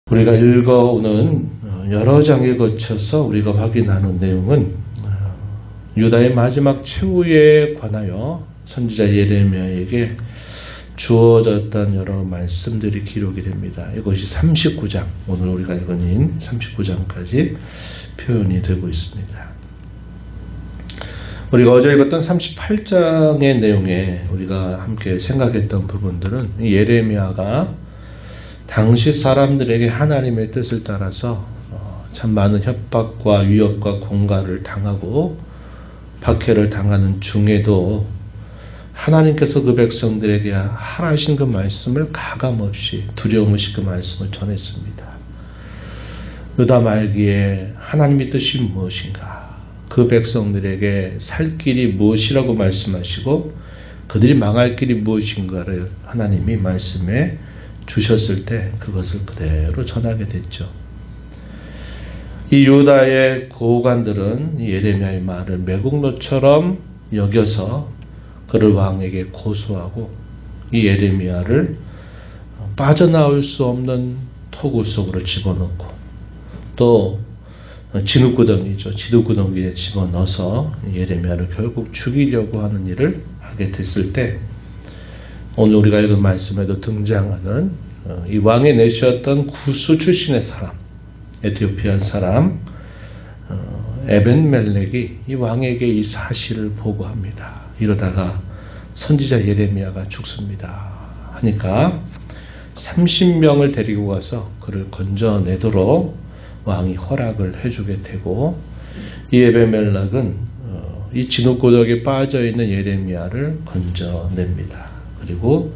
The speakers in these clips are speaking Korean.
우리가 읽어오는 여러 장에 거쳐서 우리가 확인하는 내용은 유다의 마지막 최후에 관하여 선지자 예레미야에게 주어졌던 여러 말씀들이 기록이 됩니다. 이것이 39장, 오늘 우리가 읽은 39장까지 표현이 되고 있습니다. 우리가 어제 읽었던 38장의 내용에 우리가 함께 생각했던 부분들은 예레미야가 당시 사람들에게 하나님의 뜻을 따라서 참 많은 협박과 위협과 공갈을 당하고 박해를 당하는 중에도 하나님께서 그 백성들에게 하라신 그 말씀을 가감없이 두려움 없이 그 말씀을 전했습니다. 유다 말기에 하나님의 뜻이 무엇인가, 그 백성들에게 살 길이 무엇이라고 말씀하시고 그들이 망할 길이 무엇인가를 하나님이 말씀해 주셨을 때 그것을 그대로 전하게 됐죠. 이 유다의 고관들은 예레미야의 말을 매국노처럼 여겨서 그를 왕에게 고소하고 이 예레미야를 빠져나올 수 없는 토구 속으로 집어넣고 또 진흙구덩이죠. 지두구덩이에 집어넣어서 예레미야를 결국 죽이려고 하는 일을 하게 됐을 때 오늘 우리가 읽은 말씀에도 등장하는 이 왕에 내세웠던 구스 출신의 사람, 에티오피아 사람 에벤멜렉이 이 왕에게 이 사실을 보고합니다. 이러다가 선지자 예레미야가 죽습니다. 하니까 30명을 데리고 가서 그를 건져내도록 왕이 허락을 해주게 되고 이 에벤멜렉은 이 진흙구덩이에 빠져있는 예레미야를 건져냅니다. 그리고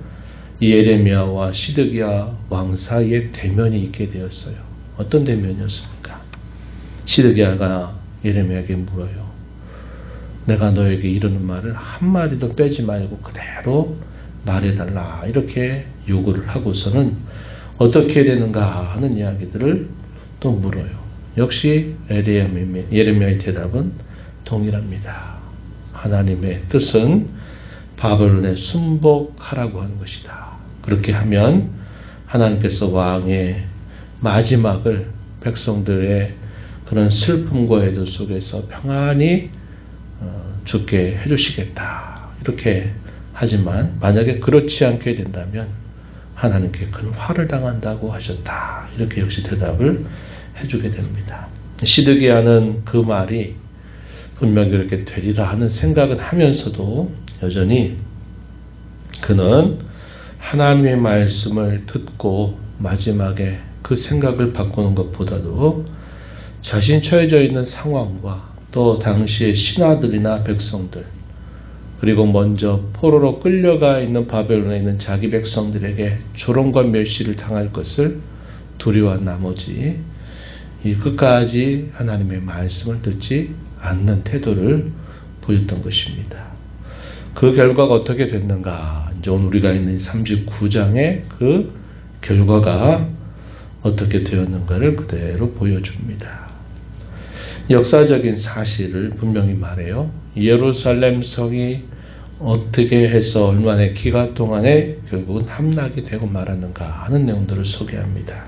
이 예레미야와 시드기야 왕 사이에 대면이 있게 되었어요. 어떤 대면이었습니까? 시드기야가 예레미야에게 물어요. 내가 너에게 이르는 말을 한마디도 빼지 말고 그대로 말해달라. 이렇게 요구를 하고서는 어떻게 되는가 하는 이야기들을 또 물어요. 역시 예레미야의 대답은 동일합니다. 하나님의 뜻은 바벨론에 순복하라고 하는 것이다. 그렇게 하면 하나님께서 왕의 마지막을 백성들의 그런 슬픔과 애도 속에서 평안히 죽게 해주시겠다. 이렇게 하지만 만약에 그렇지 않게 된다면 하나님께 큰 화를 당한다고 하셨다. 이렇게 역시 대답을 해주게 됩니다. 시드기야는 그 말이 분명히 그렇게 되리라 하는 생각은 하면서도 여전히 그는 하나님의 말씀을 듣고 마지막에 그 생각을 바꾸는 것보다도 자신 처해져 있는 상황과 또 당시의 신하들이나 백성들 그리고 먼저 포로로 끌려가 있는 바벨론에 있는 자기 백성들에게 조롱과 멸시를 당할 것을 두려워한 나머지 이 끝까지 하나님의 말씀을 듣지 않는 태도를 보였던 것입니다. 그 결과가 어떻게 됐는가? 이제 오늘 우리가 있는 39장의 그 결과가 어떻게 되었는가를 그대로 보여줍니다. 역사적인 사실을 분명히 말해요. 예루살렘 성이 어떻게 해서 얼마나 기간 동안에 결국은 함락이 되고 말았는가 하는 내용들을 소개합니다.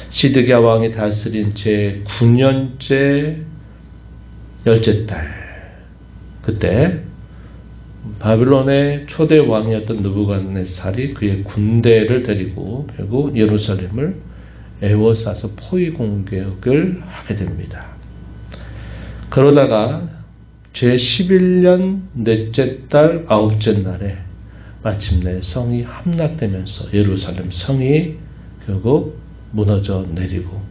시드기야 왕이 다스린 제 9년째 열째 달 그때 바빌론의 초대 왕이었던 느부갓네살이 그의 군대를 데리고 결국 예루살렘을 에워싸서 포위 공격을 하게 됩니다. 그러다가 제11년 넷째 달 아홉째 날에 마침내 성이 함락되면서 예루살렘 성이 결국 무너져 내리고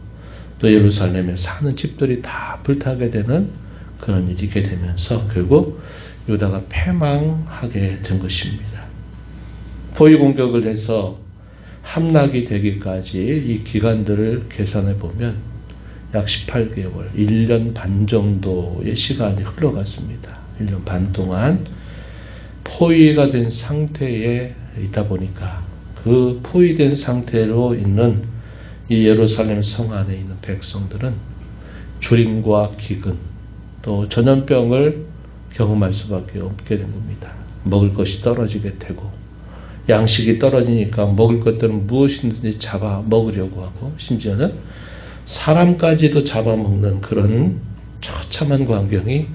또 예루살렘에 사는 집들이 다 불타게 되는 그런 일이 있게 되면서 결국 유다가 패망하게 된 것입니다. 포위 공격을 해서 함락이 되기까지 이 기간들을 계산해 보면 약 18개월, 1년 반 정도의 시간이 흘러갔습니다. 1년 반 동안 포위가 된 상태에 있다 보니까 그 포위된 상태로 있는 이 예루살렘 성 안에 있는 백성들은 주림과 기근 또 전염병을 경험할 수밖에 없게 된 겁니다. 먹을 것이 떨어지게 되고 양식이 떨어지니까 먹을 것들은 무엇이든지 잡아 먹으려고 하고 심지어는 사람까지도 잡아먹는 그런 처참한 광경이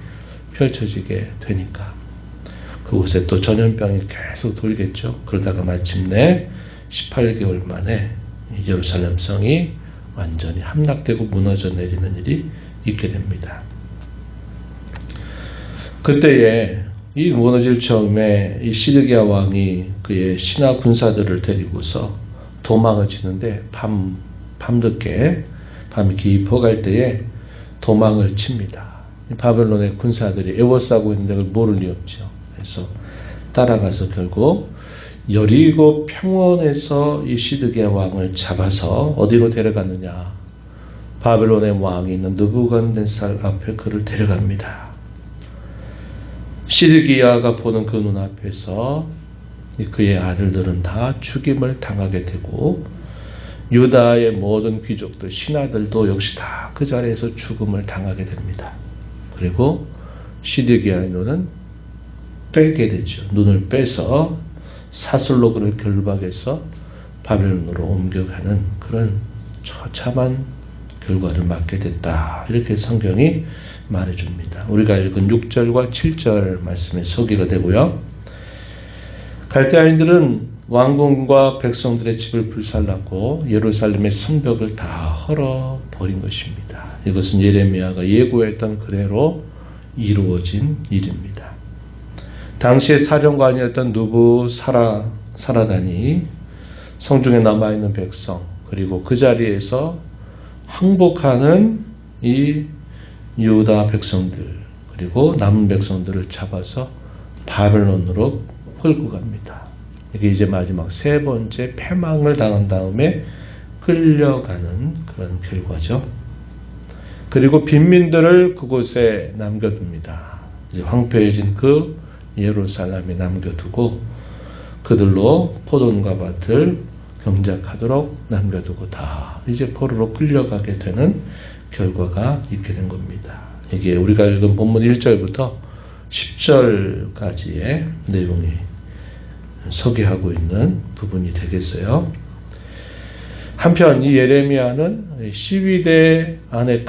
펼쳐지게 되니까 그곳에 또 전염병이 계속 돌겠죠. 그러다가 마침내 18개월 만에 예루살렘 성이 완전히 함락되고 무너져 내리는 일이 있게 됩니다. 그때에 이 무너질 처음에 이 시드기야 왕이 그의 신하 군사들을 데리고서 도망을 치는데 밤늦게 밤이 깊어갈 때에 도망을 칩니다. 바벨론의 군사들이 에워싸고 있는데 그걸 모를 리 없죠. 그래서 따라가서 결국 여리고 평원에서 이 시드기야 왕을 잡아서 어디로 데려갔느냐? 바벨론의 왕이 있는 느부갓네살 앞에 그를 데려갑니다. 시드기야가 보는 그 눈앞에서 그의 아들들은 다 죽임을 당하게 되고 유다의 모든 귀족들, 신하들도 역시 다 그 자리에서 죽음을 당하게 됩니다. 그리고 시드기야의 눈은 빼게 되죠. 눈을 빼서 사슬로 그를 결박해서 바벨론으로 옮겨가는 그런 처참한 결과를 맞게 됐다. 이렇게 성경이 말해줍니다. 우리가 읽은 6절과 7절 말씀에 소개가 되고요. 갈대아인들은 왕궁과 백성들의 집을 불살랐고 예루살렘의 성벽을 다 헐어버린 것입니다. 이것은 예레미야가 예고했던 그대로 이루어진 일입니다. 당시의 사령관이었던 느부사라단이 성중에 남아있는 백성 그리고 그 자리에서 항복하는 이 유다 백성들 그리고 남은 백성들을 잡아서 바벨론으로 끌고 갑니다. 이게 이제 마지막 세 번째 패망을 당한 다음에 끌려가는 그런 결과죠. 그리고 빈민들을 그곳에 남겨둡니다. 이제 황폐해진 그 예루살렘에 남겨두고 그들로 포도원과 밭을 경작하도록 남겨두고 다 이제 포로로 끌려가게 되는 결과가 있게 된 겁니다. 이게 우리가 읽은 본문 1절부터 10절까지의 내용이 소개하고 있는 부분이 되겠어요. 한편 이 예레미야는 시위대 안에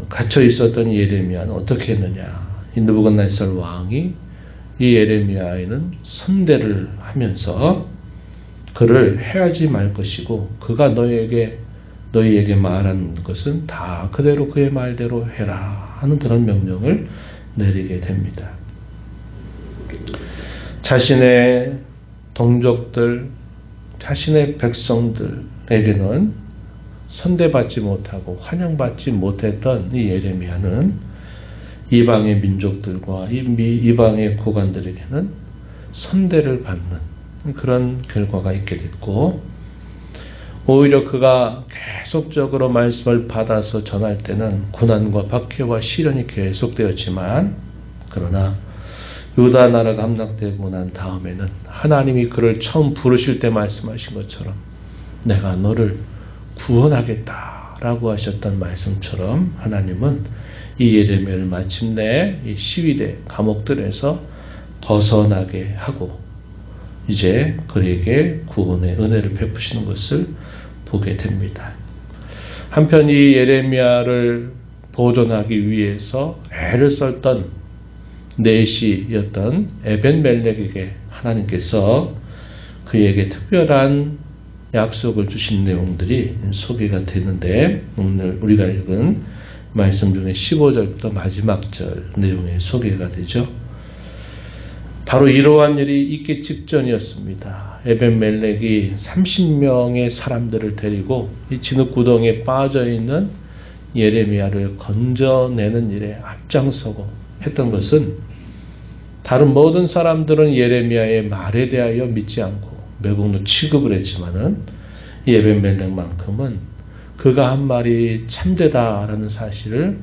갇혀 있었던 예레미야는 어떻게 했느냐? 이 느부갓네살 왕이 이 예레미야에는 선대를 하면서 그를 해하지 말 것이고 그가 너희에게 말한 것은 다 그대로 그의 말대로 해라 하는 그런 명령을 내리게 됩니다. 자신의 동족들, 자신의 백성들에게는 선대받지 못하고 환영받지 못했던 이 예레미야는 이방의 민족들과 이방의 고관들에게는 선대를 받는 그런 결과가 있게 됐고 오히려 그가 계속적으로 말씀을 받아서 전할 때는 고난과 박해와 시련이 계속되었지만 그러나 유다 나라가 함락되고 난 다음에는 하나님이 그를 처음 부르실 때 말씀하신 것처럼 내가 너를 구원하겠다라고 하셨던 말씀처럼 하나님은 이 예레미야를 마침내 이 시위대 감옥들에서 벗어나게 하고 이제 그에게 구원의 은혜를 베푸시는 것을 보게 됩니다. 한편 이 예레미야를 보존하기 위해서 애를 썼던 내시였던 에벤멜렉에게 하나님께서 그에게 특별한 약속을 주신 내용들이 소개가 되는데 오늘 우리가 읽은 말씀 중에 15절부터 마지막 절 내용에 소개가 되죠. 바로 이러한 일이 있기 직전이었습니다. 에벤멜렉이 30명의 사람들을 데리고 이 진흙구덩이에 빠져있는 예레미야를 건져내는 일에 앞장서고 했던 것은 다른 모든 사람들은 예레미야의 말에 대하여 믿지 않고 매국노 취급을 했지만은 이 에벤멜렉만큼은 그가 한 말이 참되다라는 사실을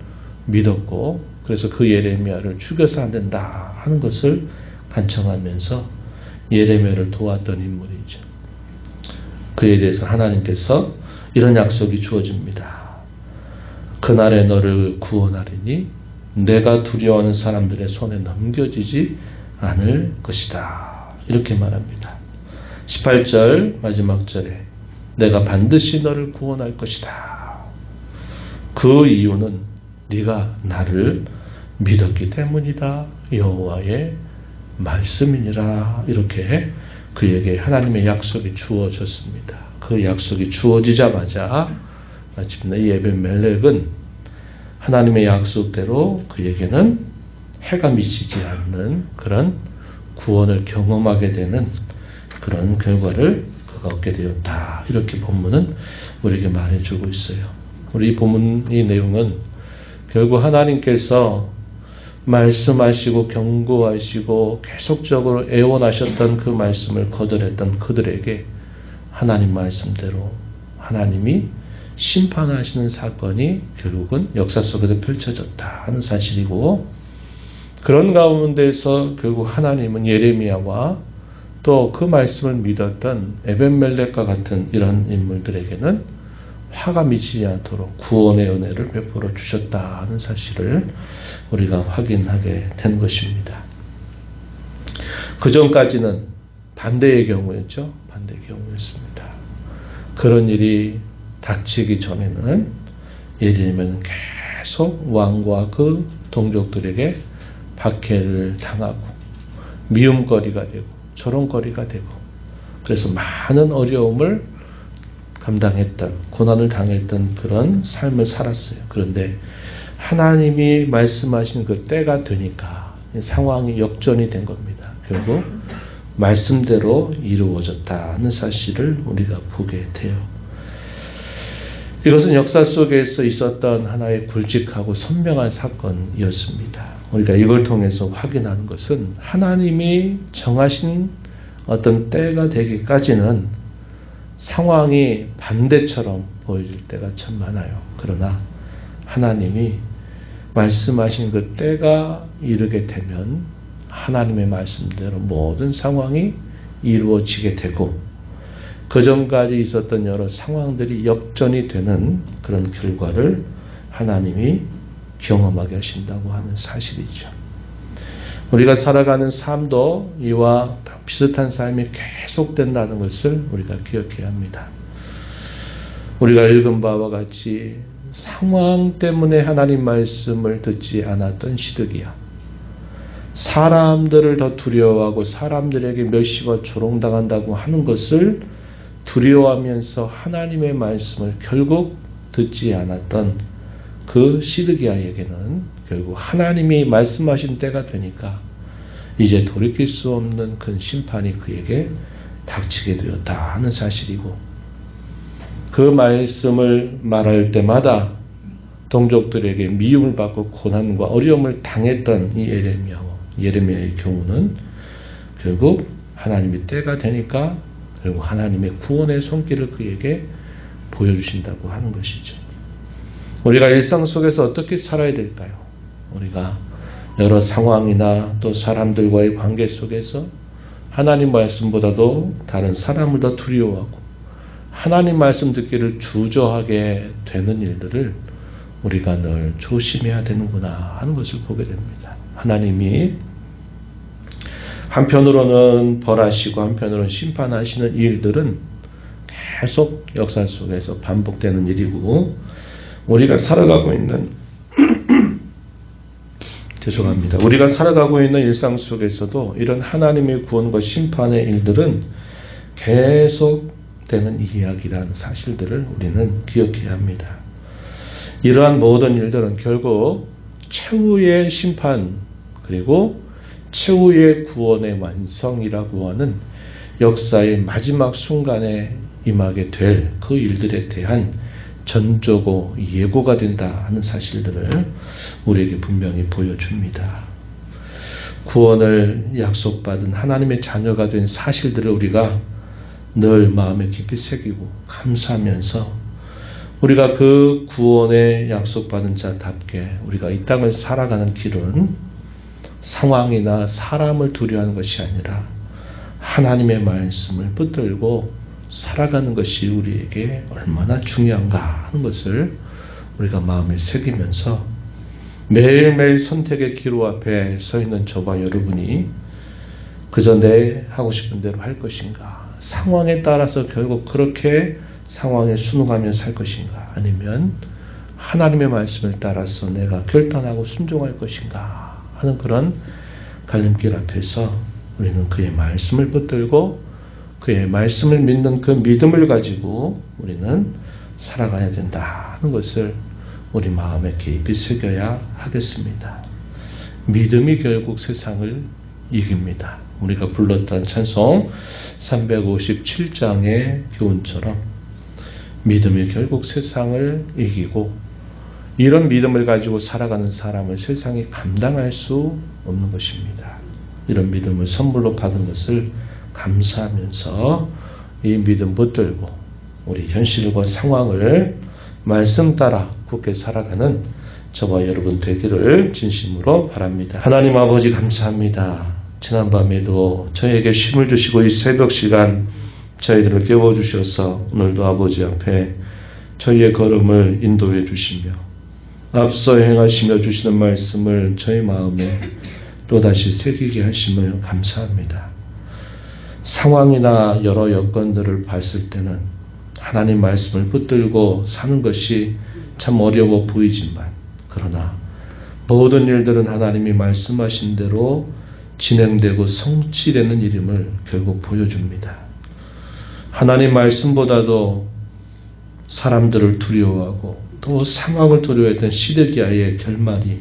믿었고 그래서 그 예레미야를 죽여서 안 된다 하는 것을 간청하면서 예레미야를 도왔던 인물이죠. 그에 대해서 하나님께서 이런 약속이 주어집니다. 그날에 너를 구원하리니 내가 두려워하는 사람들의 손에 넘겨지지 않을 것이다. 이렇게 말합니다. 18절 마지막 절에 내가 반드시 너를 구원할 것이다. 그 이유는 네가 나를 믿었기 때문이다. 여호와의 말씀이니라. 이렇게 그에게 하나님의 약속이 주어졌습니다. 그 약속이 주어지자마자 마침내 이 에벤멜렉은 하나님의 약속대로 그에게는 해가 미치지 않는 그런 구원을 경험하게 되는 그런 결과를 그가 얻게 되었다. 이렇게 본문은 우리에게 말해주고 있어요. 우리 본문 이 내용은 결국 하나님께서 말씀하시고 경고하시고 계속적으로 애원하셨던 그 말씀을 거절했던 그들에게 하나님 말씀대로 하나님이 심판하시는 사건이 결국은 역사 속에서 펼쳐졌다 하는 사실이고, 그런 가운데서 결국 하나님은 예레미야와 또 그 말씀을 믿었던 에벤멜렉과 같은 이런 인물들에게는 화가 미치지 않도록 구원의 은혜를 베풀어 주셨다 하는 사실을 우리가 확인하게 된 것입니다. 그 전까지는 반대의 경우였죠. 반대의 경우였습니다. 그런 일이 닥치기 전에는 예레미야는 계속 왕과 그 동족들에게 박해를 당하고 미움거리가 되고 조롱거리가 되고, 그래서 많은 어려움을 감당했던, 고난을 당했던 그런 삶을 살았어요. 그런데 하나님이 말씀하신 그 때가 되니까 상황이 역전이 된 겁니다. 결국 말씀대로 이루어졌다는 사실을 우리가 보게 돼요. 이것은 역사 속에서 있었던 하나의 굵직하고 선명한 사건이었습니다. 우리가 이걸 통해서 확인하는 것은 하나님이 정하신 어떤 때가 되기까지는 상황이 반대처럼 보여질 때가 참 많아요. 그러나 하나님이 말씀하신 그 때가 이르게 되면 하나님의 말씀대로 모든 상황이 이루어지게 되고, 그 전까지 있었던 여러 상황들이 역전이 되는 그런 결과를 하나님이 경험하게 하신다고 하는 사실이죠. 우리가 살아가는 삶도 이와 비슷한 삶이 계속된다는 것을 우리가 기억해야 합니다. 우리가 읽은 바와 같이 상황 때문에 하나님 말씀을 듣지 않았던 시드기야, 사람들을 더 두려워하고 사람들에게 멸시와 조롱당한다고 하는 것을 두려워하면서 하나님의 말씀을 결국 듣지 않았던 그 시드기야에게는 결국 하나님이 말씀하신 때가 되니까 이제 돌이킬 수 없는 큰 심판이 그에게 닥치게 되었다 하는 사실이고, 그 말씀을 말할 때마다 동족들에게 미움을 받고 고난과 어려움을 당했던 이 예레미야의 경우는 결국 하나님의 때가 되니까 결국 하나님의 구원의 손길을 그에게 보여주신다고 하는 것이죠. 우리가 일상 속에서 어떻게 살아야 될까요? 우리가 여러 상황이나 또 사람들과의 관계 속에서 하나님 말씀보다도 다른 사람을 더 두려워하고 하나님 말씀 듣기를 주저하게 되는 일들을 우리가 늘 조심해야 되는구나 하는 것을 보게 됩니다. 하나님이 한편으로는 벌하시고 한편으로는 심판하시는 일들은 계속 역사 속에서 반복되는 일이고, 우리가 살아가고 있는 우리가 살아가고 있는 일상 속에서도 이런 하나님의 구원과 심판의 일들은 계속되는 이야기라는 사실들을 우리는 기억해야 합니다. 이러한 모든 일들은 결국 최후의 심판 그리고 최후의 구원의 완성이라고 하는 역사의 마지막 순간에 임하게 될 그 일들에 대한 전조고 예고가 된다 하는 사실들을 우리에게 분명히 보여줍니다. 구원을 약속받은 하나님의 자녀가 된 사실들을 우리가 늘 마음에 깊이 새기고 감사하면서 우리가 그 구원에 약속받은 자답게 우리가 이 땅을 살아가는 길은 상황이나 사람을 두려워하는 것이 아니라 하나님의 말씀을 붙들고 살아가는 것이 우리에게 얼마나 중요한가 하는 것을 우리가 마음에 새기면서 매일매일 선택의 기로 앞에 서 있는 저와 여러분이 그저 내 하고 싶은 대로 할 것인가, 상황에 따라서 결국 그렇게 상황에 순응하며 살 것인가, 아니면 하나님의 말씀을 따라서 내가 결단하고 순종할 것인가 하는 그런 갈림길 앞에서 우리는 그의 말씀을 붙들고 그의 말씀을 믿는 그 믿음을 가지고 우리는 살아가야 된다 하는 것을 우리 마음에 깊이 새겨야 하겠습니다. 믿음이 결국 세상을 이깁니다. 우리가 불렀던 찬송 357장의 교훈처럼 믿음이 결국 세상을 이기고, 이런 믿음을 가지고 살아가는 사람을 세상이 감당할 수 없는 것입니다. 이런 믿음을 선물로 받은 것을 감사하면서 이 믿음 붙들고 우리 현실과 상황을 말씀 따라 굳게 살아가는 저와 여러분 되기를 진심으로 바랍니다. 하나님 아버지 감사합니다. 지난밤에도 저에게 힘을 주시고 이 새벽 시간 저희들을 깨워주셔서 오늘도 아버지 앞에 저희의 걸음을 인도해 주시며 앞서 행하시며 주시는 말씀을 저희 마음에 또다시 새기게 하시며 감사합니다. 상황이나 여러 여건들을 봤을 때는 하나님 말씀을 붙들고 사는 것이 참 어려워 보이지만, 그러나 모든 일들은 하나님이 말씀하신 대로 진행되고 성취되는 일임을 결국 보여줍니다. 하나님 말씀보다도 사람들을 두려워하고 또 상황을 두려워했던 시드기야의 결말이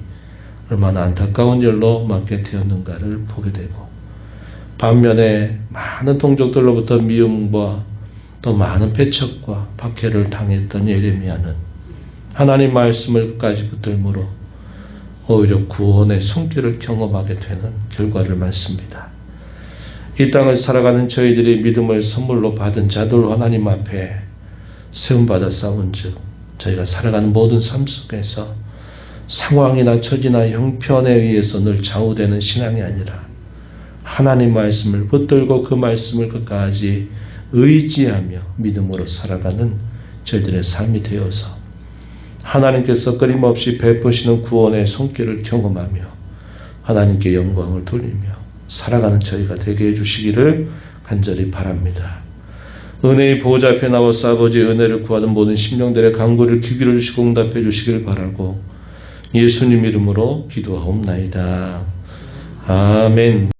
얼마나 안타까운 일로 맞게 되었는가를 보게 되고, 반면에 많은 동족들로부터 미움과 또 많은 배척과 박해를 당했던 예레미야는 하나님 말씀을 끝까지 붙들므로 오히려 구원의 손길을 경험하게 되는 결과를 맞습니다. 이 땅을 살아가는 저희들이 믿음을 선물로 받은 자들 하나님 앞에 세움받아 싸운즉 저희가 살아가는 모든 삶 속에서 상황이나 처지나 형편에 의해서 늘 좌우되는 신앙이 아니라 하나님 말씀을 붙들고 그 말씀을 끝까지 의지하며 믿음으로 살아가는 저희들의 삶이 되어서 하나님께서 끊임없이 베푸시는 구원의 손길을 경험하며 하나님께 영광을 돌리며 살아가는 저희가 되게 해주시기를 간절히 바랍니다. 은혜의 보호자 앞에 나와서 아버지의 은혜를 구하는 모든 심령들의 간구를 귀기를 주시고 응답해 주시길 바라고 예수님 이름으로 기도하옵나이다. 아멘.